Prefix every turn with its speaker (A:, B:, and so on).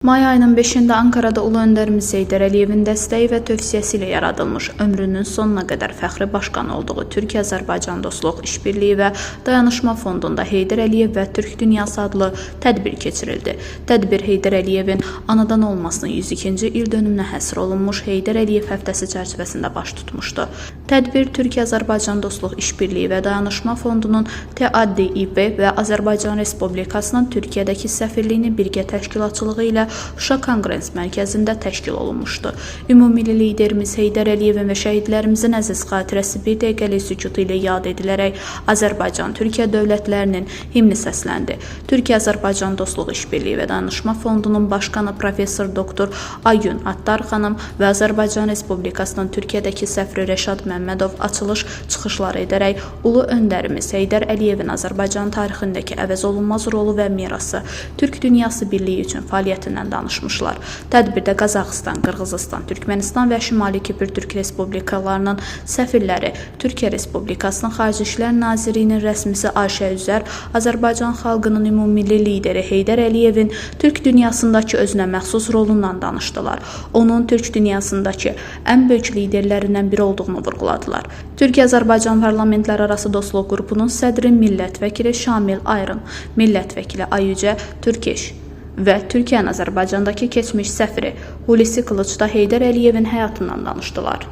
A: May ayının 5-də Ankarada Ulu Öndərimiz Heydər Əliyevin dəstəyi və tövsiyəsi ilə yaradılmış, ömrünün sonuna qədər fəxri başqan olduğu Türkiyə-Azərbaycan Dostluq İşbirliyi və Dayanışma Fondunda Heydər Əliyev və Türk Dünyası adlı tədbir keçirildi. Tədbir Heydər Əliyevin anadan olmasının 102-ci il dönümünə həsr olunmuş Heydər Əliyev həftəsi çərçivəsində baş tutmuşdu. Tədbir Türkiyə-Azərbaycan Dostluq İşbirliyi və Dayanışma Fondunun TADİP və Azərbaycan Respublikasının Türkiyədəki səfirliyinin birgə təşkilatçılığı ilə Şuşa Konqres Mərkəzində təşkil olunmuşdu. Ümumilli liderimiz Heydər Əliyevin və şəhidlərimizin əziz xatirəsi bir dəqiqəlik sükut ilə yad edilərək Azərbaycan-Türkiyə dövlətlərinin himni səsləndi. Türkiyə-Azərbaycan Dostluq İşbirliyi və Danışma Fondunun başqanı Professor Doktor Aygün Attar xanım və Azərbaycan Respublikasının Türkiyədəki səfiri Rəşad Məmmədov açılış çıxışları edərək Ulu Öndərimiz Heydər Əliyevin Azərbaycan tarixindəki əvəzolunmaz rolu və mirası, Türk Dünyası Birliyi üçün fəaliyyətindən danışmışlar. Tədbirdə Qazaxıstan, Qırğızıstan, Türkmənistan və Şimali Kipr Türk Respublikalarının səfirləri, Türkiyə Respublikasının Xarici İşlər Nazirliyinin rəsmisi Ayşə Üzər, Azərbaycan xalqının ümumilli lideri Heydər Əliyevin Türk dünyasındakı özünə məxsus rolundan danışdılar. Onun Türk dünyasındakı ən böyük liderlərindən biri olduğunu vurğuladılar. Türkiyə-Azərbaycan Parlamentlərarası Dostluq Qrupunun sədri millət vəkili Şamil Ayrın, millət vəkili Ayücə Türkeş və Türkiyənin Azərbaycandakı keçmiş səfiri Hulusi Qılıç da Heydər Əliyevin həyatından danışdılar.